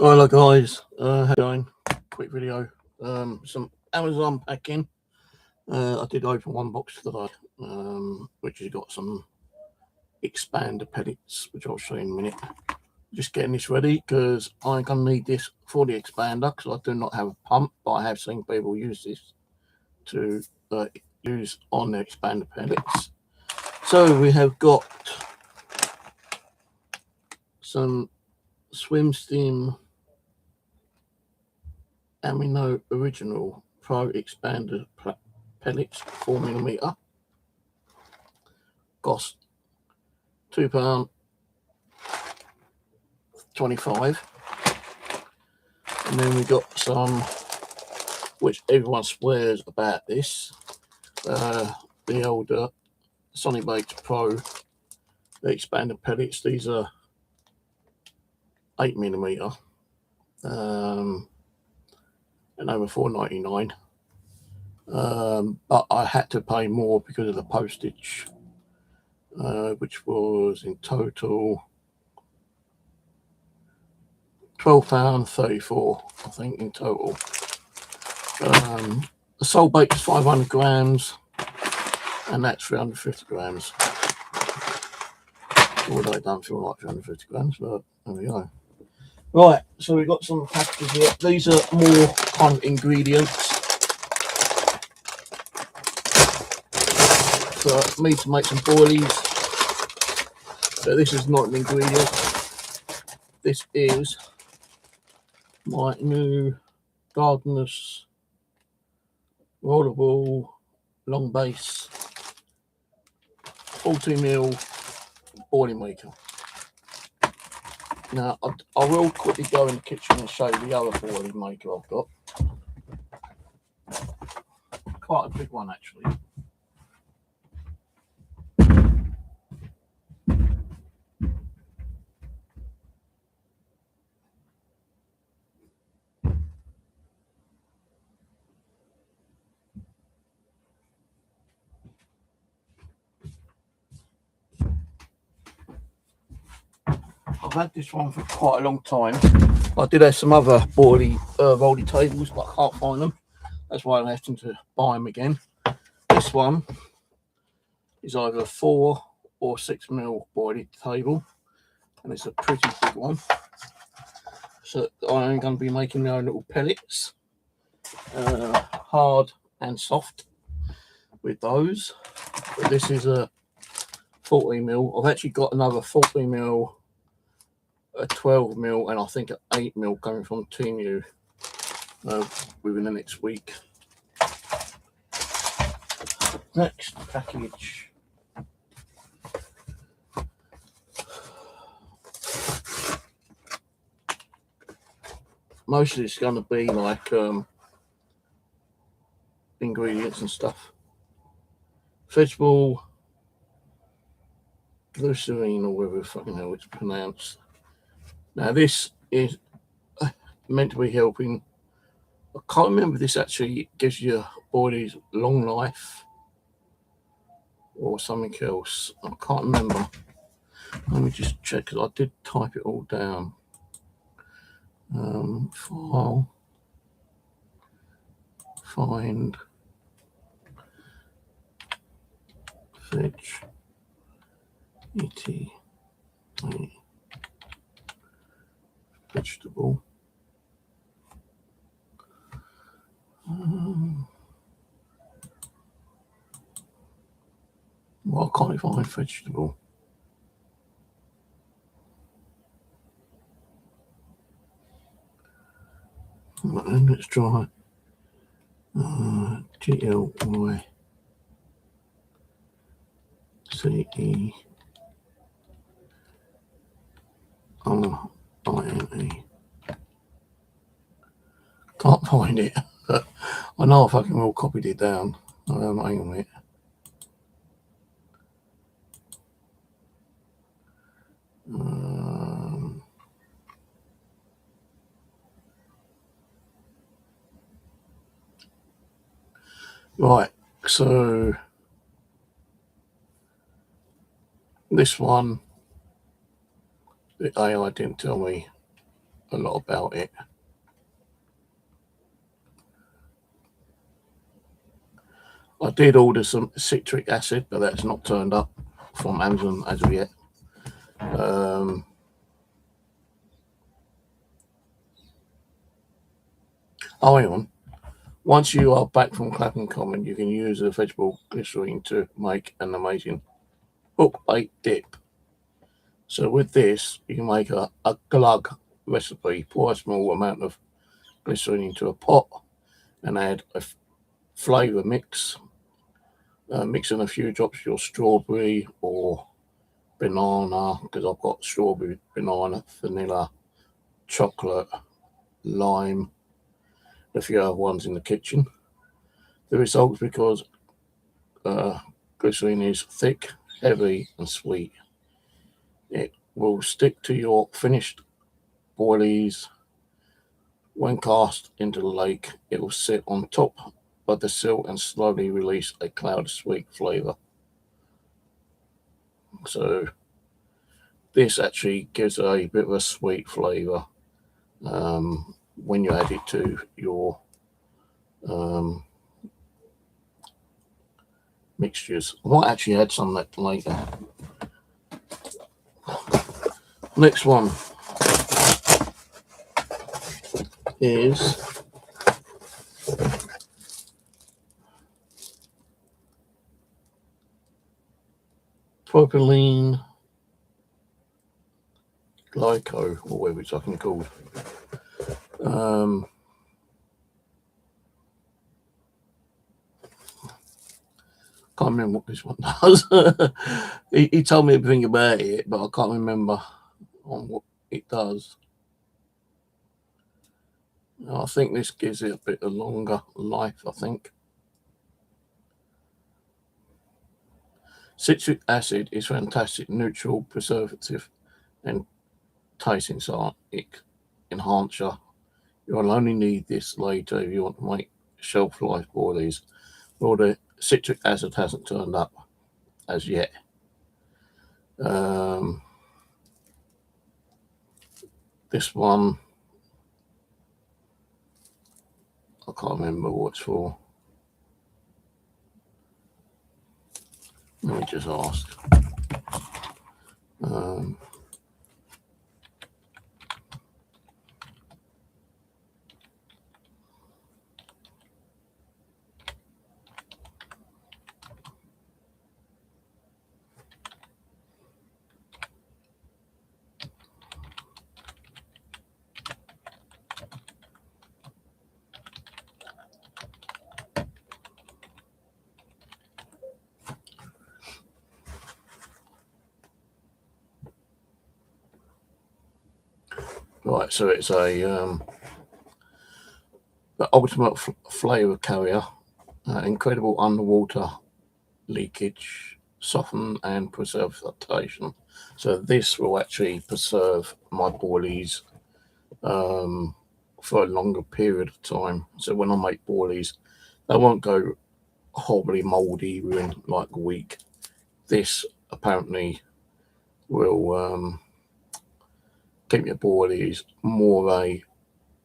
Hello guys, how you doing? Quick video, some Amazon packing. I did open one box today, which has got some expander pellets, which I'll show you in a minute. Just getting this ready because I'm going to need this for the expander because I do not have a pump, but I have seen people use this to use on their expander pellets. So we have got some Swim Steam Amino Original Pro Expander pellets, 4mm, cost £2.25. And then we got some, which everyone swears about this, the older Sonic Bakes Pro, the expander pellets. These are 8mm, and over £4.99. But I had to pay more because of the postage, which was in total £12.34, I think, in total. The sole bake is 500 grams, and that's 350 grams. Although it don't feel like 350 grams, but there we go. Right, so we've got some packages here. These are more kind of ingredients for me to make some boilies. So this is not an ingredient. This is my new Gardener's rollable long base 40mm boilie maker. Now I will quickly go in the kitchen and show you the other boilie maker I've got. Quite a big one actually. I've had this one for quite a long time. I did have some other boilie roly tables, but I can't find them. That's why I'm having to buy them again. This one is either a 4 or 6mm boilie table, and it's a pretty big one. So I'm going to be making my own little pellets, hard and soft, with those. But this is a 40mm. I've actually got another 40mm, a 12mm, and I think an 8mm coming from Temu within the next week. Next package. Most of it's going to be like ingredients and stuff. Vegetable glycerine, or whatever the fucking hell it's pronounced. Now this is meant to be helping. I can't remember if this actually gives your boilies long life or something else. I can't remember. Let me just check because I did type it all down. File, find, veg, vegetable. Why can't I find vegetable? Right, then let's try GLYCE. INE. Can't find it. I know I fucking well copied it down. Hang on a minute. Right, so this one, the AI didn't tell me a lot about it. I did order some citric acid, but that's not turned up from Amazon as of yet. Oh, hang on. Once you are back from Clapham Common, you can use a vegetable glycerine to make an amazing hook bait dip. So with this, you can make a glug recipe. Pour a small amount of glycerine into a pot and add a flavour mix. Mix in a few drops of your strawberry or banana, because I've got strawberry, banana, vanilla, chocolate, lime, a few other ones in the kitchen. The results, because glycerine is thick, heavy and sweet. It will stick to your finished boilies. When cast into the lake, it will sit on top of the sill and slowly release a cloud of sweet flavour. So this actually gives a bit of a sweet flavour when you add it to your mixtures. I might actually add some of that later. Next one is propylene glycol, or whatever it's fucking called. Can't remember what this one does. he told me everything about it, but I can't remember on what it does. I think this gives it a bit of longer life, I think. Citric acid is fantastic neutral preservative and taste enhancer. You'll only need this later if you want to make shelf life boilies. Well, the citric acid hasn't turned up as yet. This one, I can't remember what it's for. Let me just ask. Right, so it's a the ultimate flavour carrier, incredible underwater leakage, soften and preserve flotation. So this will actually preserve my boilies for a longer period of time. So when I make boilies, they won't go horribly mouldy within like a week. This apparently will keep your boilies more of a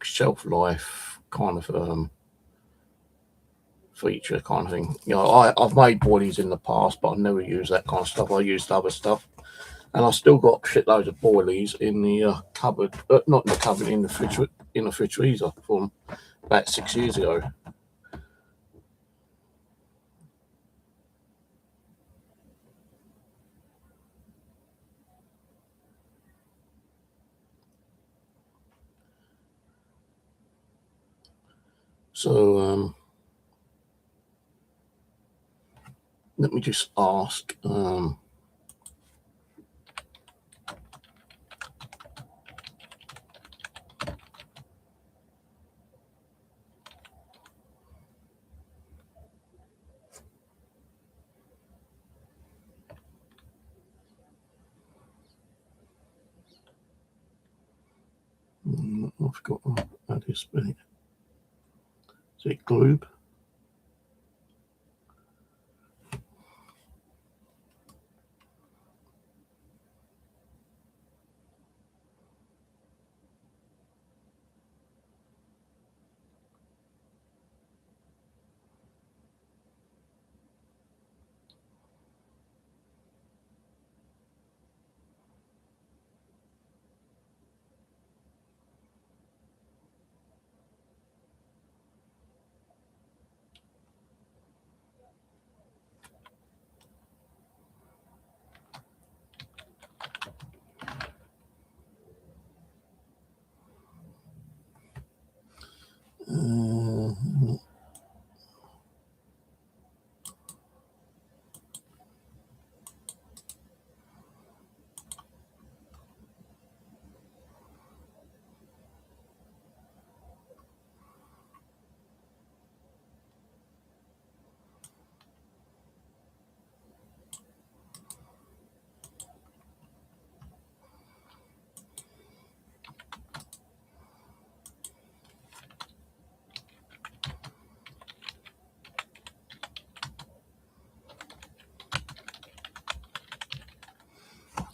shelf life kind of feature kind of thing. You know, I've made boilies in the past, but I've never used that kind of stuff. I used other stuff, and I've still got shitloads of boilies in the cupboard, not in the cupboard, in the fridge freezer from about 6 years ago. So let me just ask. I forgot how to spell it. Is it glue?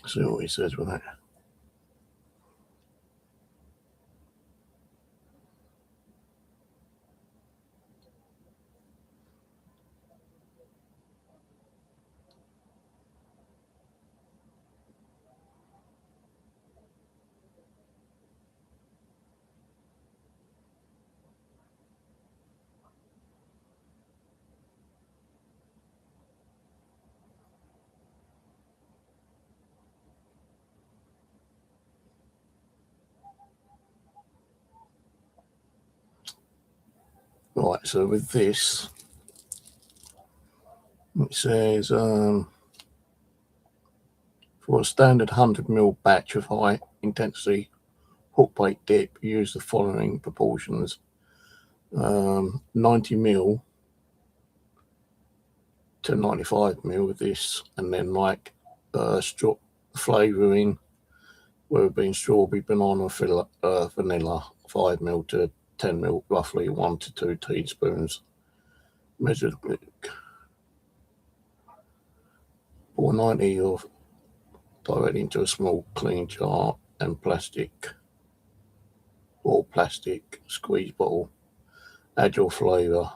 See what he says with that. Right, so with this, it says for a standard 100ml batch of high intensity hook bait dip, use the following proportions: 90ml to 95ml with this, and then like straw flavouring, whether it being strawberry, banana, vanilla, 5ml to 10ml, roughly 1 to 2 teaspoons. Measured pour 90 of directly into a small clean jar and plastic squeeze bottle. Add your flavour.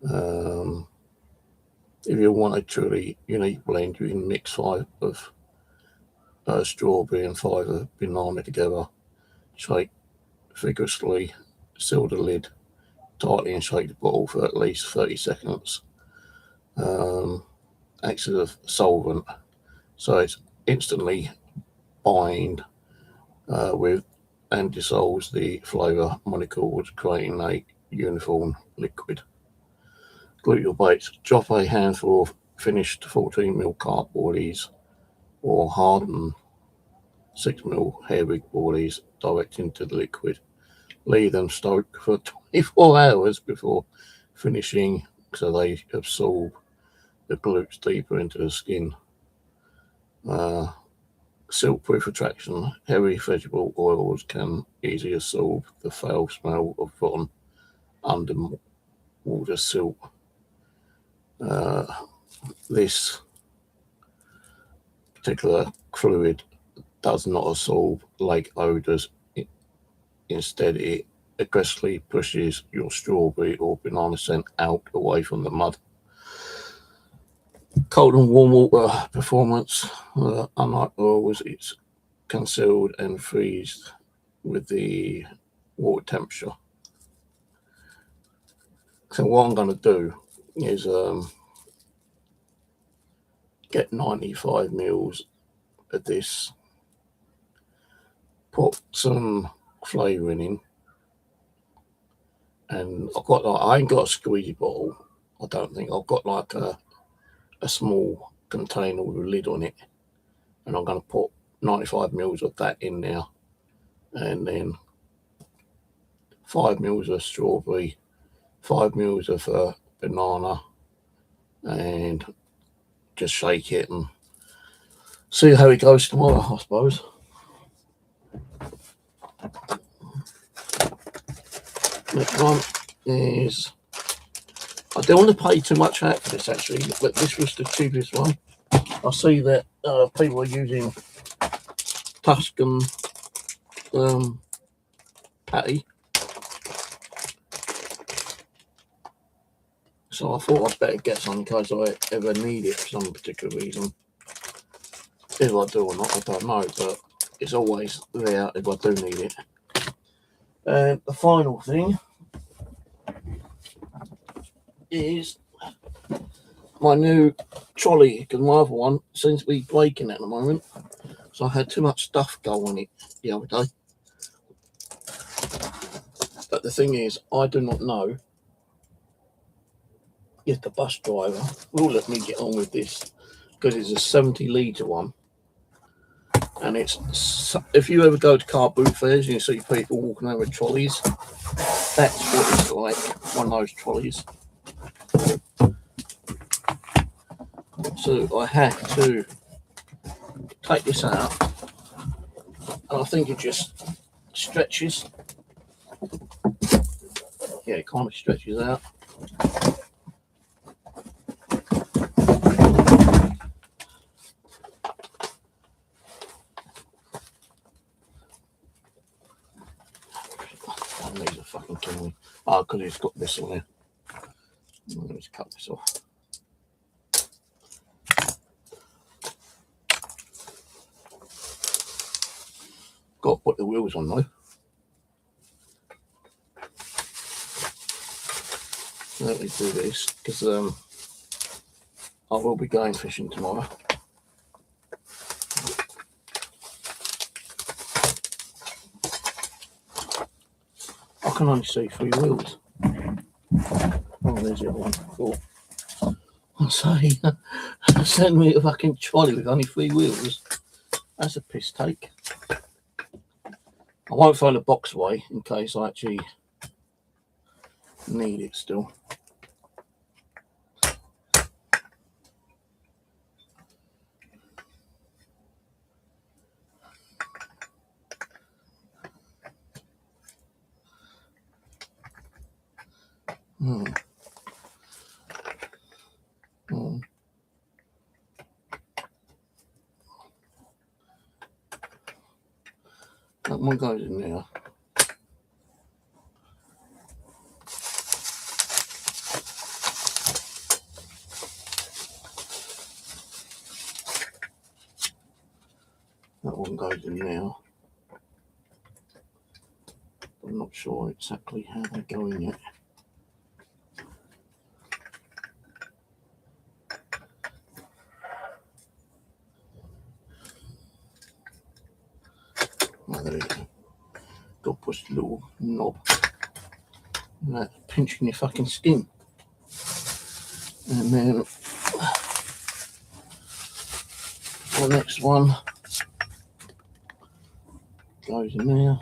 If you want a truly unique blend, you can mix 5 of strawberry and 5 of banana together. Shake vigorously, seal the lid tightly and shake the bottle for at least 30 seconds. Acts as a solvent, so it's instantly bind with and dissolves the flavour molecules, creating a uniform liquid. Glue your baits. Drop a handful of finished 14ml carp boilies or hardened 6ml hairwig boilies direct into the liquid. Leave them soak for 24 hours before finishing, so they absorb the glutes deeper into the skin. Silk-proof attraction. Heavy vegetable oils can easily absorb the foul smell of rotten underwater silk. This particular fluid does not absorb lake odours. Instead, it aggressively pushes your strawberry or banana scent out away from the mud. Cold and warm water performance. Unlike oils, it's concealed and freezed with the water temperature. So what I'm going to do is get 95 mils of this, put some flavouring in, and I've got like, I ain't got a squeeze bottle, I don't think. I've got like a small container with a lid on it, and I'm going to put 95 mils of that in there, and then 5 mils of strawberry, 5 mils of banana, and just shake it and see how it goes tomorrow, I suppose. Next one is, I don't want to pay too much out for this actually, but this was the cheapest one. I see that people are using Tuscan patty, so I thought I'd better get some in case I ever need it for some particular reason. If I do or not, I don't know, but it's always there if I do need it. And the final thing is my new trolley, because my other one seems to be breaking at the moment. So I had too much stuff go on it the other day. But the thing is, I do not know if the bus driver will let me get on with this, because it's a 70 litre one. And it's, if you ever go to car boot fairs and you see people walking around with trolleys, that's what it's like, one of those trolleys. So I had to take this out, and I think it just stretches. Yeah, it kind of stretches out. Oh, because it's got this on here. Let me just cut this off. Got to put the wheels on though. Let me do this because I will be going fishing tomorrow. I can only see 3 wheels. Oh, there's the other one. Cool. I say, send me a fucking trolley with only 3 wheels. That's a piss take. I won't throw the box away in case I actually need it still. That one goes in there. That one goes in there. I'm not sure exactly how they're going yet. Oh, there you go. Got to push the little knob. And that's pinching your fucking skin. And then the next one goes in there.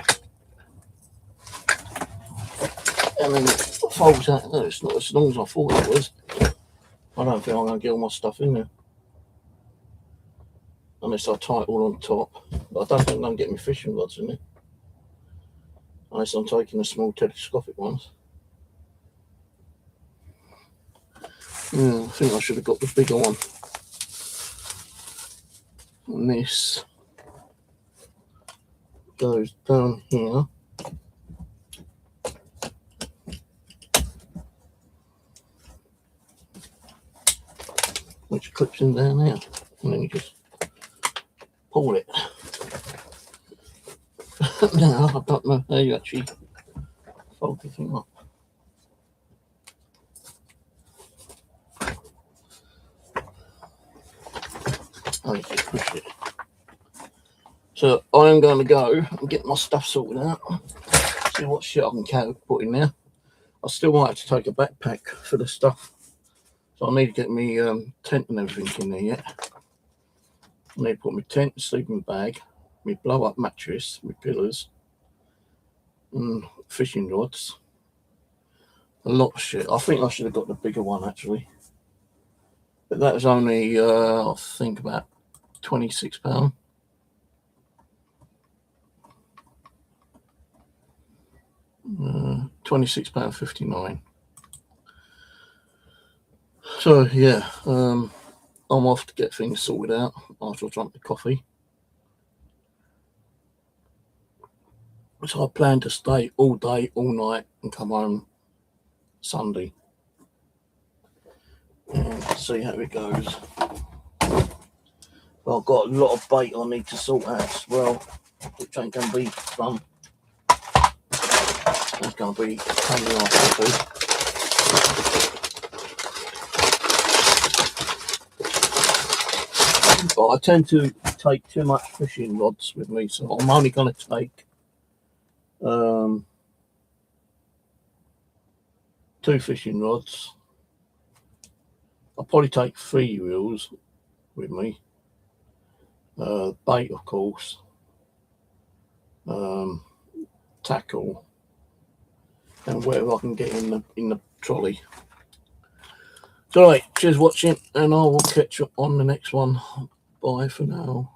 And then it folds out. No, it's not as long as I thought it was. I don't think I'm going to get all my stuff in there. Unless I tie it all on top. But I don't think I'm going to get my fishing rods in there. Unless I'm taking the small telescopic ones. Yeah, I think I should have got the bigger one. And this goes down here. Which clips in down there. And then you just pull it. Now, I don't know how you actually fold the thing up. Oh, you just push it. So I am going to go and get my stuff sorted out. See what shit I can put in there. I still might have to take a backpack for the stuff. So I need to get me tent and everything in there yet. I need to put my tent, sleeping bag, my blow up mattress, my pillars, and fishing rods. A lot of shit. I think I should have got the bigger one actually. But that was only, I think, about £26. £26.59. So yeah, I'm off to get things sorted out after I drunk the coffee. So I plan to stay all day, all night, and come home Sunday. And see how it goes. But I've got a lot of bait I need to sort out as well, which ain't going to be fun. It's going to be a pain in the arse to do. But I tend to take too much fishing rods with me, so I'm only going to take 2 fishing rods. I'll probably take 3 reels with me. Bait, of course. Tackle. And whatever I can get in the trolley. So, right, cheers for watching, and I will catch you on the next one. Bye for now.